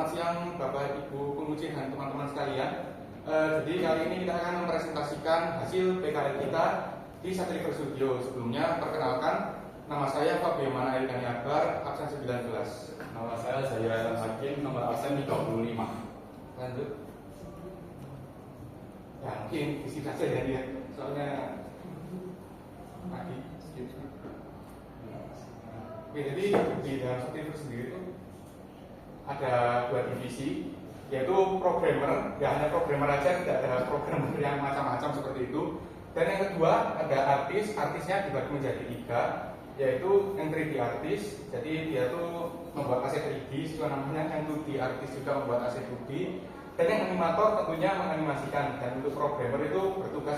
Selamat siang Bapak Ibu penguji dan teman-teman sekalian. Jadi kali ini kita akan mempresentasikan hasil PKL kita di Satriver Studio. Sebelumnya perkenalkan, nama saya Fabio Manail Akbar, absen 19. Nama saya Zahira Hakim, nomor absen 35. Lanjut. Ya mungkin isi saja ya dia, soalnya pagi. Oke, jadi di dalam Satriver sendiri itu ada dua divisi, yaitu programmer. Ya hanya programmer aja, tidak ada programmer yang macam-macam seperti itu. Dan yang kedua ada artis. Artisnya dibagi menjadi tiga, yaitu yang 3D artis. Jadi dia tuh membuat aset 3D, itu namanya, yang 2D artis juga membuat aset 2D. Dan yang animator tentunya menganimasikan. Dan untuk programmer itu bertugas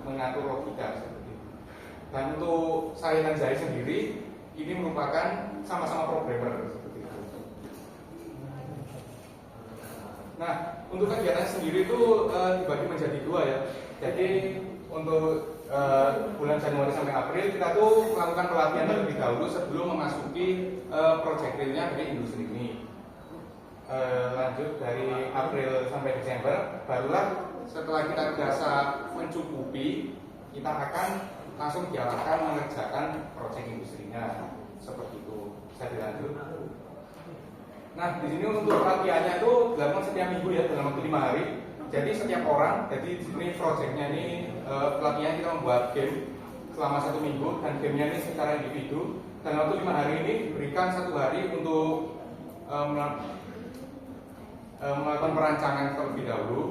mengatur logika seperti itu. Dan untuk saya dan Zai sendiri ini merupakan sama-sama programmer seperti itu. Nah, untuk kegiatan sendiri itu dibagi menjadi dua ya. Jadi untuk bulan Januari sampai April kita tuh melakukan pelatihan terlebih dahulu sebelum memasuki project realnya dari industri ini. Lanjut dari April sampai Desember, barulah setelah kita dirasa mencukupi, kita akan langsung diarahkan mengerjakan project industrinya seperti itu. Saya dilanjut. Nah, di sini untuk latihannya itu dilakukan setiap minggu ya, dalam waktu 5 hari. Jadi setiap orang, jadi di sini projectnya ini pelatihan kita membuat game selama 1 minggu, dan gamenya ini secara individu. Dan waktu 5 hari ini diberikan 1 hari untuk melakukan perancangan terlebih dahulu,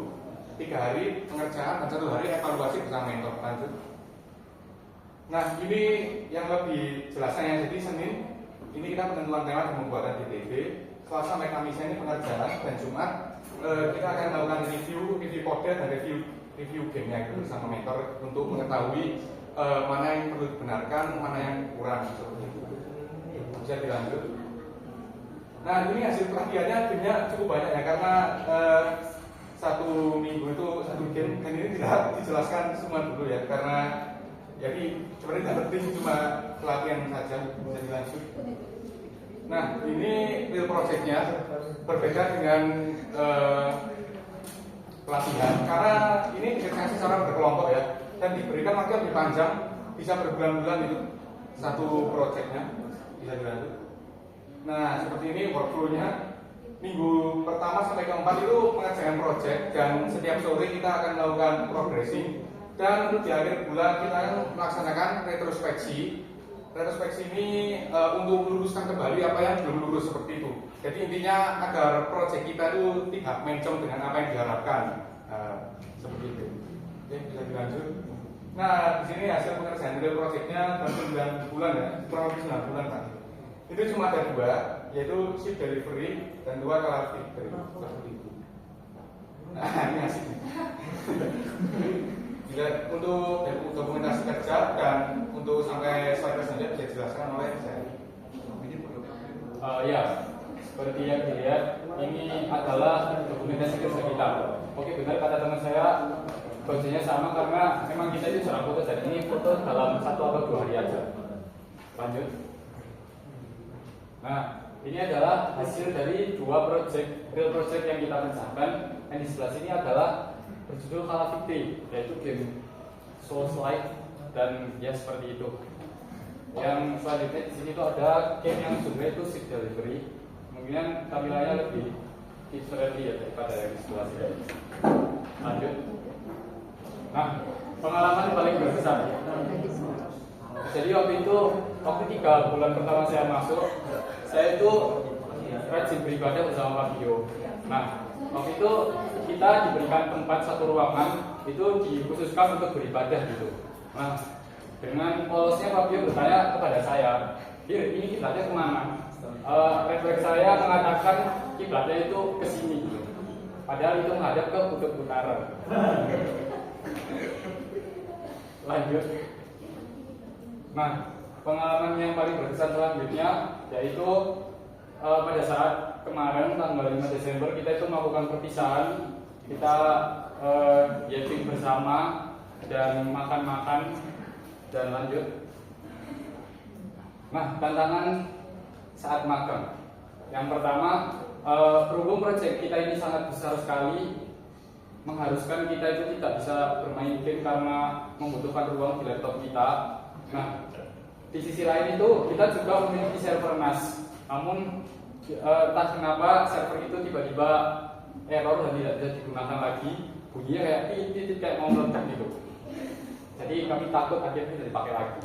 3 hari pengerjaan, dan 1 hari evaluasi bersama mentor. Lanjut. Nah, ini yang lebih jelasnya. Jadi Senin ini kita penentuan tema dan pembuatan DTV. Selasa sampai Kamisnya ini pengerjaan, dan Jumat kita akan melakukan review kode dan review gamenya itu bersama mentor untuk mengetahui mana yang perlu dibenarkan, mana yang kurang seperti itu. Bisa dilanjut. Nah, ini hasil pelatihannya gamenya cukup banyak ya, karena 1 minggu itu 1 game, dan ini tidak dijelaskan semua dulu ya, karena jadi sebenarnya tidak penting, cuma pelatihan saja. Bisa dilanjut. Nah, ini real projectnya berbeda dengan pelatihan, karena ini dikerjakan secara berkelompok ya, dan diberikan waktu yang lebih panjang, bisa berbulan-bulan itu satu projectnya. Bisa dilanjut. Nah, seperti ini workflow-nya. Minggu pertama sampai keempat itu mengerjakan project, dan setiap sore kita akan melakukan progressing, dan di akhir bulan kita akan melaksanakan retrospeksi. Retrospeksi ini untuk meluruskan kembali apa yang belum lurus seperti itu. Jadi intinya agar proyek kita itu tidak mencong dengan apa yang diharapkan, seperti itu. Oke, bisa dilanjut. Nah, di sini hasil pengerjaan real proyeknya dalam 9 bulan ya, kurang lebih 9 bulan Pak. Itu cuma ada 2, yaitu shift delivery dan 2 color victory, seperti itu. Nah, ini hasilnya. Bila untuk dokumentasi kerja dan untuk sampai slide selanjutnya bisa dijelaskan oleh saya. Ya, seperti yang dilihat, ini adalah dokumentasi kerja kita. Oke, benar kata teman saya, projectnya sama karena memang kita itu seorang foto, jadi ini foto dalam 1 atau 2 hari aja. Lanjut. Nah, ini adalah hasil dari 2 real project yang kita kerjakan. Yang di sebelah sini adalah berjudul Call of Duty, yaitu game Souls-like, dan ya seperti itu. Yang selanjutnya di sini tuh ada game yang judulnya itu Shift Delivery. Kemudian tampilannya lebih kids friendly ya daripada yang di sebelah sini. Lanjut. Nah, pengalaman paling berkesan. Jadi waktu 3 bulan pertama saya masuk, saya itu rajin beribadah bersama Fabio. Nah, waktu itu kita diberikan tempat 1 ruangan itu dikhususkan untuk beribadah gitu. Nah, dengan polosnya Fabio bertanya kepada saya, ini kiblatnya kemana? Refleks saya mengatakan kiblatnya itu ke sini gitu. Padahal itu menghadap ke kutub utara. Lanjut. Nah, pengalaman yang paling berkesan selanjutnya yaitu pada saat kemarin tanggal 5 Desember kita itu melakukan perpisahan. Kita yating bersama dan makan-makan dan lanjut. Nah, tantangan saat magang. Yang pertama, berhubung proyek kita ini sangat besar sekali, mengharuskan kita itu tidak bisa bermain game karena membutuhkan ruang di laptop kita. Nah, di sisi lain itu kita juga memiliki server NAS. Namun entah kenapa server itu tiba-tiba error dan tidak bisa digunakan lagi. Bunyinya kayak titit kayak mau meledak gitu. Jadi kami takut akhirnya tidak dipakai lagi.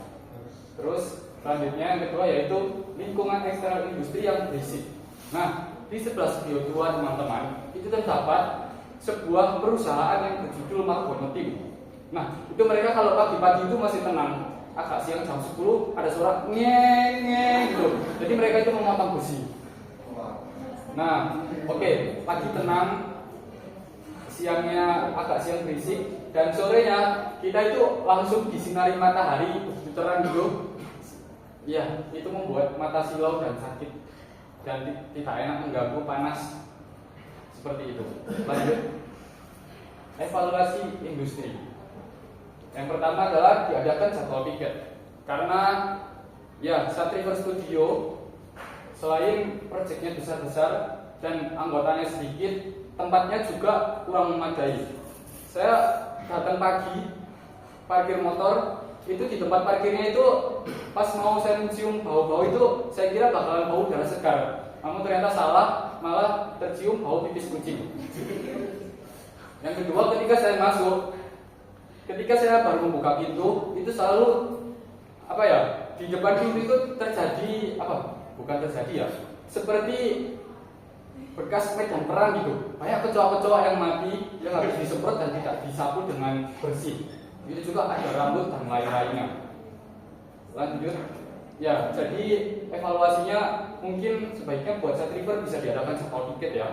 Terus selanjutnya yang kedua yaitu lingkungan eksternal industri yang berisik. Nah, di sebelah studio 2 teman-teman itu terdapat sebuah perusahaan yang berjudul Margono Team. Nah, itu mereka kalau pagi-pagi itu masih tenang. Agak siang jam 10 ada suara ngeng gitu. Jadi mereka itu memotong besi. Nah, oke, pagi tenang, siangnya agak siang berisik, dan sorenya kita itu langsung disinari matahari begitu terang gitu. Ya, itu membuat mata silau dan sakit dan tidak enak, mengganggu, panas seperti itu. Lanjut, evaluasi industri. Yang pertama adalah diadakan jadwal piket, karena ya Satriver Studio selain proyeknya besar-besar dan anggotanya sedikit, tempatnya juga kurang memadai. Saya datang pagi, parkir motor, itu di tempat parkirnya itu pas mau saya mencium bau-bau itu saya kira bakalan bau darah segar. Namun ternyata salah, malah tercium bau pipis kucing. Yang kedua, ketika saya masuk, ketika saya baru membuka pintu, itu selalu di depan pintu itu terjadi bukan terjadi ya, seperti bekas medan perang gitu. Banyak kecoa-kecoa yang mati, yang harus disemprot dan tidak disapu dengan bersih. Itu juga ada rambut dan lain-lainnya. Lanjut, ya, jadi evaluasinya mungkin sebaiknya buat Satriver bisa diadakan jadwal piket ya.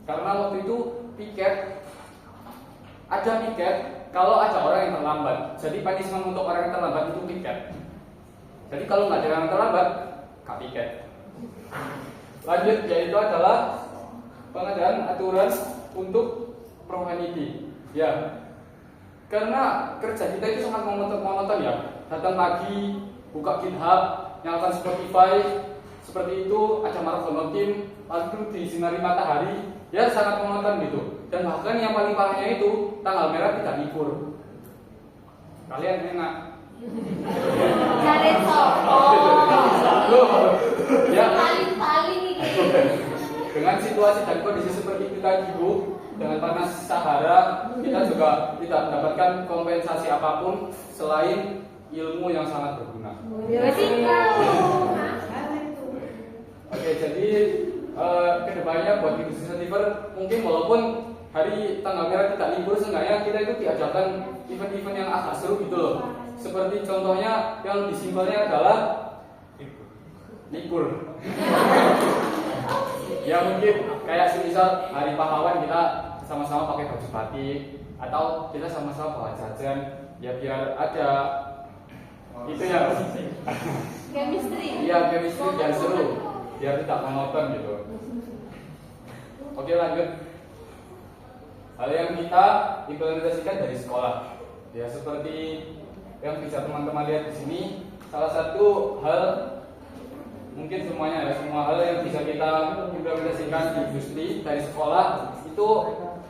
Karena waktu itu ada piket kalau ada orang yang terlambat. Jadi punishment untuk orang yang terlambat itu piket. Jadi kalau nggak ada yang terlambat, nggak piket. Lanjut, yaitu adalah pengadaan aturan untuk profanity. Ya, karena kerja kita itu sangat monoton ya. Datang pagi, buka GitHub, nyalakan Spotify, seperti itu, ada Margono Team, lalu disinari matahari, ya sangat monoton gitu. Dan bahkan yang paling parahnya itu tanggal merah tidak libur. Kalian enak. Kalian Ya, paling ini. dengan situasi dan kondisi seperti kita Bu, dengan panas Sahara, kita juga tidak mendapatkan kompensasi apapun selain ilmu yang sangat berguna. Oke, jadi kedepannya buat industri Satriver mungkin walaupun hari tanggal merah tidak libur, seenggaknya kita itu diadakan event-event yang agak seru gitu loh. Seperti contohnya yang lebih simpelnya adalah libur. Ya mungkin kayak semisal hari pahlawan kita sama-sama pakai baju batik, atau kita sama-sama bawa jajan, ya biar ada itu ya. Chemistry. Iya, chemistry biar seru, biar tidak monoton gitu. Oke, lanjut. Hal yang kita implementasikan dari sekolah, ya seperti yang bisa teman-teman lihat di sini. Salah satu hal, mungkin semuanya ya, semua hal yang bisa kita implementasikan di industri dari sekolah itu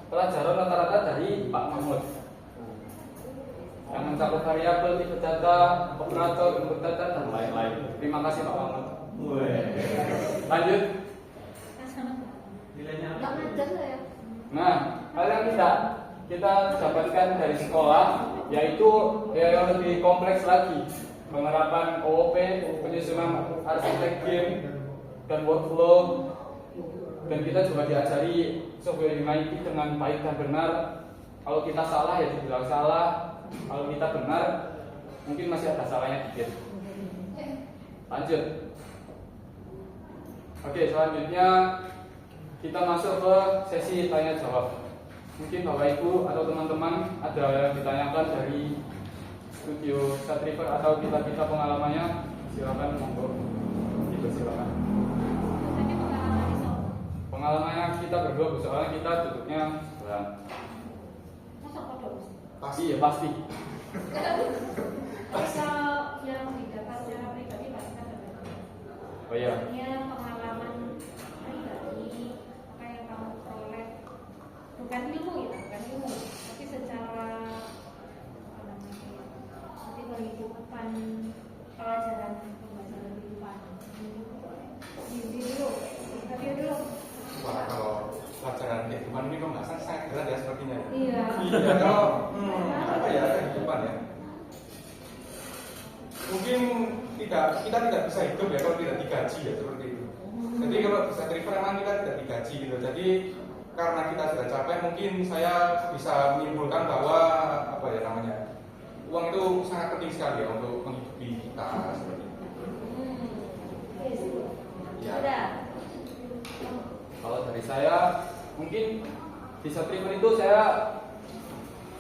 pelajaran rata-rata dari Pak Mahmud yang mencakup variabel, tipe data, operator, input data, dan lain-lain. Terima kasih Pak Mahmud. Lanjut. Nggak ngajar lah ya. Nah, hal yang kita dapatkan dari sekolah yaitu yang lebih kompleks lagi, penerapan OOP, penyusunan arsitek game dan workflow, dan kita juga diajari software humanity dengan baik dan benar. Kalau kita salah ya dibilang salah, kalau kita benar mungkin masih ada salahnya dikit. Lanjut. Oke, selanjutnya kita masuk ke sesi tanya jawab. Mungkin Bapak Ibu atau teman-teman ada yang ditanyakan dari studio Satriver atau kita pengalamannya, silakan monggo. Silakan. Pengalamannya kita berdua, soalnya kita duduknya sebelah. Masa kodok? Pasti ya pasti. Kalau yang didapat secara pribadi pasti ada. Oh iya. Pengalaman pribadi Ya kalau apa ya kehidupan ya. Mungkin kita tidak bisa hidup ya kalau tidak digaji ya seperti itu. Jadi kalau bisa refer memang kita tidak digaji gitu. Jadi karena kita sudah capek, mungkin saya bisa menyimpulkan bahwa apa ya namanya, uang itu sangat penting sekali ya untuk menghidupi kita seperti itu. Ya. Kalau dari saya mungkin di Satriver itu saya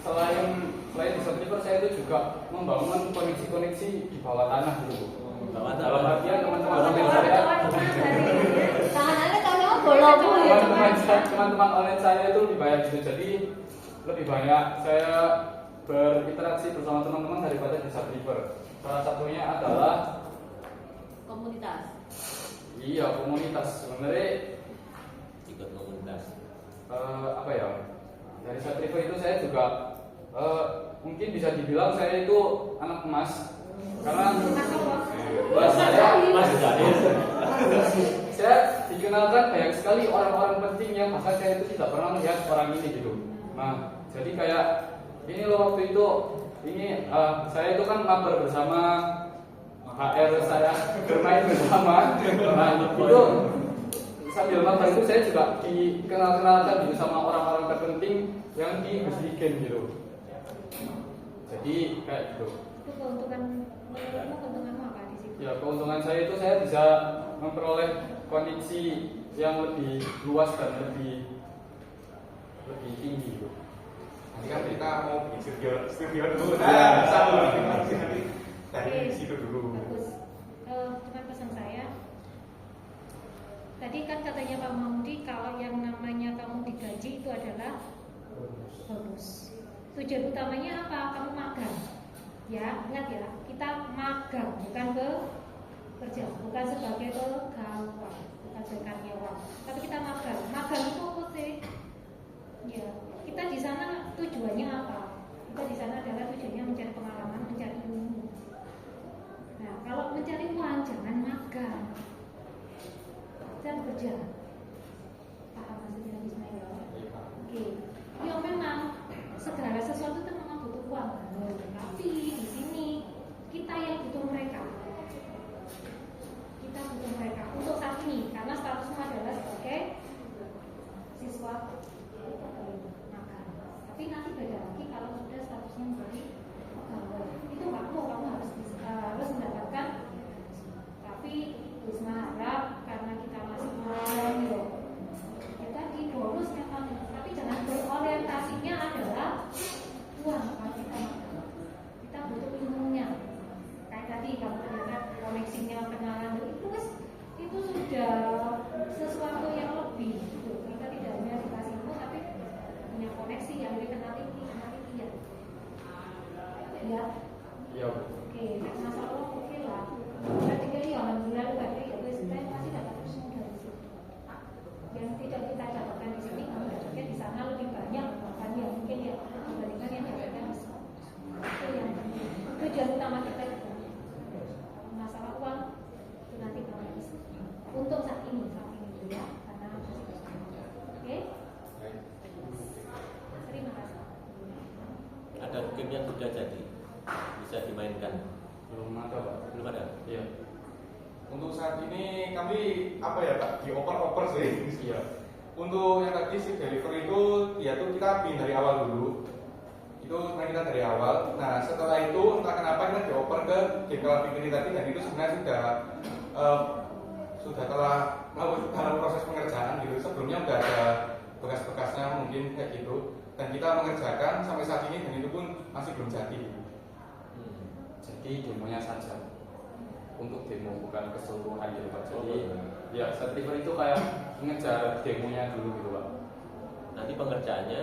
selain di Satriver saya itu juga membangun koneksi-koneksi di bawah tanah gitu. Dalam artian teman-teman online saya itu lebih banyak gitu. Jadi lebih banyak saya berinteraksi bersama teman-teman daripada di Satriver. Salah satunya adalah komunitas. Iya, komunitas. Sebenarnya ikut komunitas. Apa ya? Dari Satriver itu saya juga mungkin bisa dibilang saya itu anak emas karena saya dikenalkan banyak sekali orang-orang penting yang bahkan saya itu tidak pernah melihat orang ini gitu. Nah, jadi kayak ini loh waktu itu saya itu kan mabar bersama HR saya bermain bersama. Nah, itu sambil mabar itu saya juga dikenal-kenalkan gitu sama orang-orang terpenting yang di Muslikin gitu. Jadi kayak gitu. Itu keuntunganmu apa di situ? Ya, keuntungan saya itu saya bisa memperoleh koneksi yang lebih luas dan lebih tinggi gitu. Nanti kan kita mau bikin studio dulu. Nah, satu nanti dari situ dulu. Bagus. Cuma pesan saya. Tadi kan katanya Pak Mahmudi kalau yang namanya kamu digaji itu adalah bonus. Tujuan utamanya apa? Kamu magang. Ya, ingat ya, kita magang bukan kerja, bukan sebagai pegawai, bukan sebagai karyawan, tapi kita magang. Magang itu apa sih? Ya, kita di sana tujuannya apa? Kita di sana adalah tujuannya mencari pengalaman, mencari ilmu. Nah, kalau mencari uang jangan magang, jangan kerja. Paham maksudnya Ismail? Oke. Ya memang segala sesuatu itu memang butuh uang, tapi di sini kita yang butuh mereka. Kita butuh mereka untuk saat ini karena statusnya adalah sebagai siswa magang. Tapi nanti beda lagi kalau sudah statusnya menjadi pegawai. Itu kamu harus mendapatkan. Tapi Wisma harap karena kita masih mau kita di bonusnya kamu. Tapi jangan berorientasinya adalah uang. Kita butuh ilmunya. Kayak tadi kamu ternyata koneksinya kenalan itu sudah sesuatu yang lebih. Gitu. Kita tidak hanya dikasih ilmu tapi punya koneksi yang dikenali dia. Ya. Iya. Oke, masalah oke lah. Berarti ya alhamdulillah berarti ya wis saya pasti dapat ilmu dari situ. Yang tidak kita dapatkan di sini kamu dapatnya di sana lebih banyak bahkan ya mungkin ya dibandingkan yang dapatkan di sana. Itu yang penting. Tujuan utama kita itu masalah uang itu nanti kamu bisa. Untuk saat ini dulu ya karena masih oke. Terima kasih. Ada game yang sudah jadi bisa dimainkan? Belum ada, Pak. Belum ada. Iya. Untuk saat ini kami apa ya Pak, dioper-oper sih. Iya. Untuk yang tadi si deliver itu ya tuh kita bikin dari awal dulu. Itu sebenarnya kita dari awal. Nah setelah itu entah kenapa kita dioper ke game kalau bikin tadi dan itu sebenarnya sudah telah dalam proses pengerjaan gitu. Sebelumnya udah ada bekas-bekasnya mungkin kayak gitu. Dan kita mengerjakan sampai saat ini dan itu pun masih belum jadi. Jadi demonya saja untuk demo bukan keseluruhan gitu Pak. Jadi ya Satriver itu kayak mengejar demonya dulu gitu Pak. Nanti pengerjaannya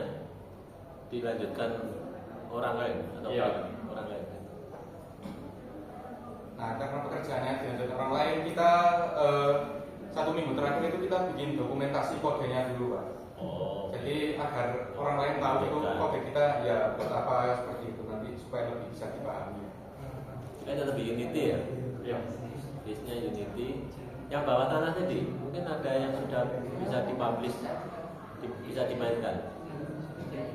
dilanjutkan orang lain atau Iya. orang lain. Nah karena pekerjaannya dilanjutkan orang lain kita 1 minggu terakhir itu kita bikin dokumentasi kodenya dulu Pak. Oh. Jadi agar orang lain tahu itu kode kita ya buat apa seperti itu nanti supaya lebih bisa dipahami. Kan lebih Unity ya? Iya. Base-nya Unity. Yang bawah tanah tadi mungkin ada yang sudah bisa dipublish, bisa dimainkan.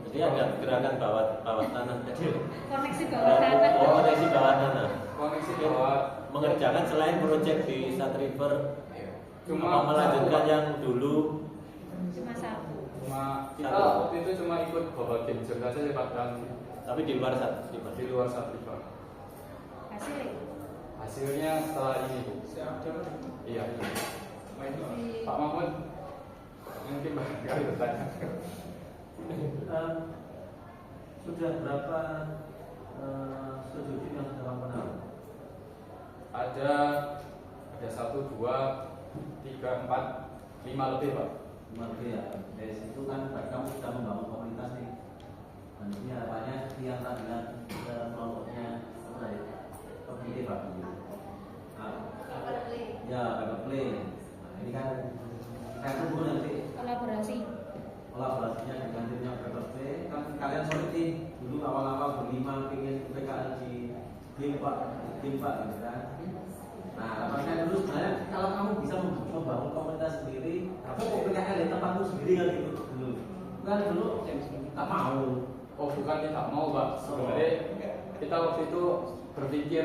Jadi ada gerakan bawah tanah kecil. Koneksi bawah tanah. Koneksi bawah tanah. Koneksi bawah Mengerjakan selain proyek di Sat River, cuma melanjutkan yang dulu. Cuma satu. Kita waktu itu cuma ikut bawa game jam saja ya Pak, dan Tapi di luar Sat River. di luar Sat River. Hasilnya. Hasilnya setelah ini Bu. Iya. Pak Mahmud mungkin barangkali bertanya. Sudah berapa studi yang sudah lakukan? Ada 1, 2, 3, 4, 5 lebih Pak. Mengerti ya. Dari situ kan kamu sudah membangun komunitas nih. Dan ini harapannya yang tadinya kelompoknya apa tadi? Community Pak. Ya, paper play. Nah, ini kan kita tunggu nanti kolaborasinya dengan timnya paper play. Kan kalian solid nih. Dulu awal-awal berlima pengen PKL di tim Pak, gitu kan. Nah, harapannya dulu sebenarnya kalau kamu bisa membangun komunitas sendiri, atau PKL di tempatmu sendiri kan gitu dulu. Kan dulu nggak mau. Oh bukan tidak mau Pak. Sebenarnya kita waktu itu berpikir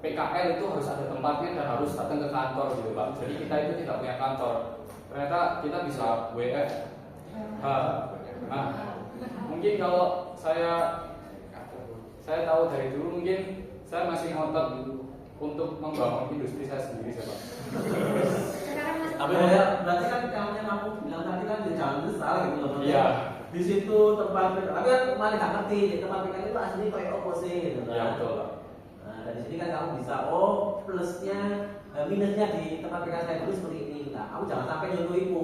PKL itu harus ada tempatnya dan harus datang ke kantor gitu Pak. Jadi kita itu tidak punya kantor. Ternyata kita bisa WF. Nah, mungkin kalau saya tahu dari dulu mungkin saya masih ngotot untuk membangun industri saya sendiri Pak. Tapi berarti kan kamu bilang tadi kan di jalan besar gitu loh. Iya. Di situ tempat tapi kan malah nggak ngerti di tempat PKL itu asli kayak opposite gitu kan. Iya betul Pak. Nah, dari sini kan kamu bisa plusnya minusnya di tempat PKL saya dulu seperti ini. Nah, kamu jangan sampai nyuruh ibu.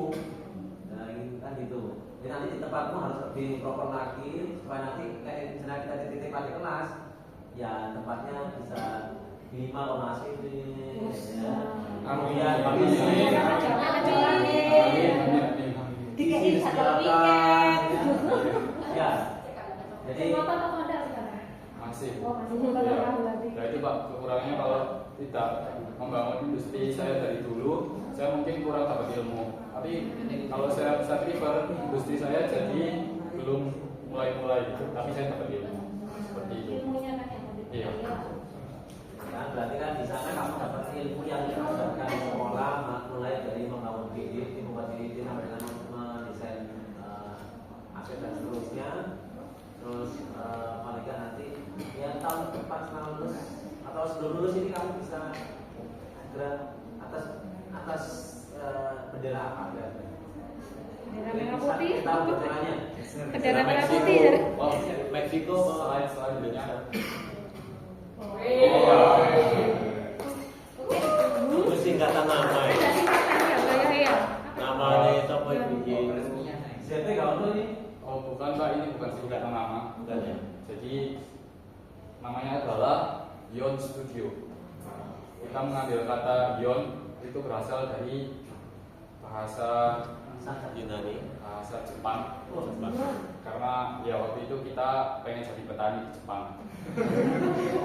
Nah, ini kan gitu. Jadi nanti di tempatmu harus lebih proper lagi supaya nanti kayak misalnya kita titip di kelas, ya tempatnya bisa minimal donasi ya. Kemudian Dikasih satu weekend. ya. Jadi Motor atau Honda sekarang? Masih. Oh, masih. Ya. Nah itu Pak, kekurangannya kalau tidak membangun industri saya dari dulu, saya mungkin kurang dapat ilmu. Tapi kalau saya River, industri saya jadi belum mulai gitu. Tapi saya dapat ilmu seperti itu. Ilmunya kan yang mau Iya. kan berarti kan di sana kamu dapat ilmu yang didapatkan di sekolah, mulai dari membangun BD, membuat BD sampai dengan mendesain aset dan seterusnya. Terus paling kan nanti ya tahun depan setelah lulus atau sebelum lulus ini kamu bisa segera atas bendera apa ya? Bendera merah putih. Kita benderanya. Bendera merah putih. Oh, Meksiko Selanjutnya. itu singkatan nama ya. Namanya itu apa itu? ZT kalau ini Oh bukan Pak, ini bukan singkatan nama. Bukan ya. Jadi namanya adalah Yon Studio. Kita mengambil kata Yon itu berasal dari bahasa Yunani. Jepang. Jepang. Karena ya waktu itu kita pengen jadi petani di Jepang.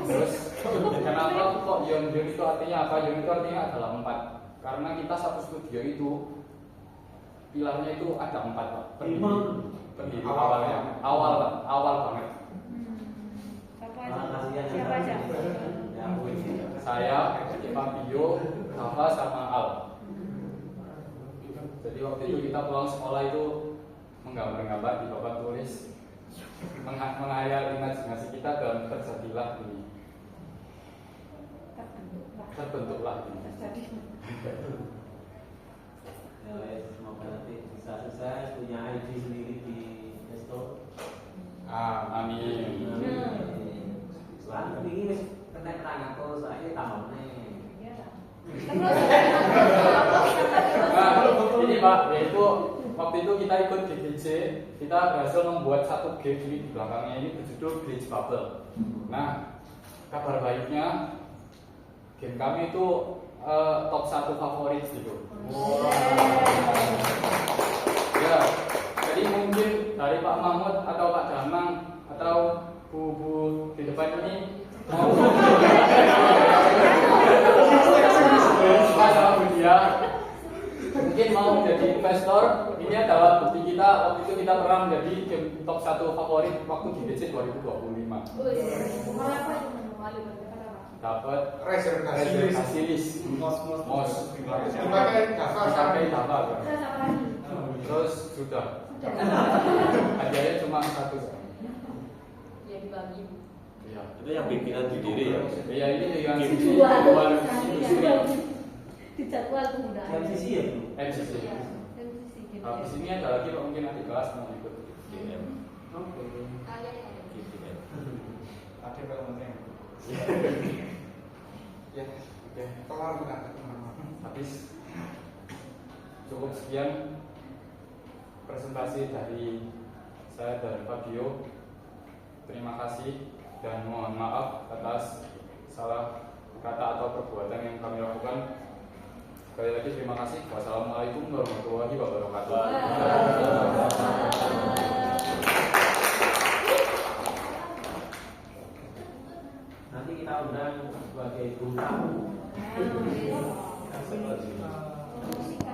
Terus kenapa kok Yon itu artinya apa? Yon itu artinya adalah 4. Karena kita satu studio itu pilarnya itu ada 4 Pak. Pendiri awal banget. Siapa aja? Saya, Pak Bio, Kafa sama Al. Jadi waktu itu kita pulang sekolah itu menggambar-gambar di papan tulis, menghayal imajinasi kita dan terjadilah ini. Terbentuklah ini. Ya, semoga nanti bisa sukses punya ID sendiri di Resto. Amin. Soalnya ini kena tangan terus saya tambah nih. Nah, ini Pak, yaitu waktu itu kita ikut GBJ, kita berhasil membuat satu game di belakangnya ini berjudul Bridge Bubble. Nah, kabar baiknya game kami itu top 1 favorit gitu. Ya, jadi mungkin dari Pak Mahmud atau Pak Damang atau Bu di depan ini mau sama Bu dia mungkin mau jadi investor, ini adalah bukti kita waktu itu kita pernah menjadi game top 1 favorit waktu di BC 2025. Dapat reservasi list, mos, Dipakai Java sampai Java, Terus apa lagi? terus sudah. Hadiahnya cuma 1. Ya dibagi. Iya. Itu yang bikinan sendiri ya. Iya ini dengan Dijual. industri Dijadwal penggunaan. MCC ya? MCC. Iya, MCC gitu. Habis ini ada lagi mungkin nanti kelas mau ikut. GM. Oke. GM. ada kalau penting. Ya, Oke. kelar bukan? Habis. Cukup sekian presentasi dari saya dan Fabio. Terima kasih dan mohon maaf atas salah kata atau perbuatan yang kami lakukan. Sekali lagi terima kasih. Wassalamualaikum warahmatullahi wabarakatuh. Nanti kita undang sebagai guru tamu. Nah,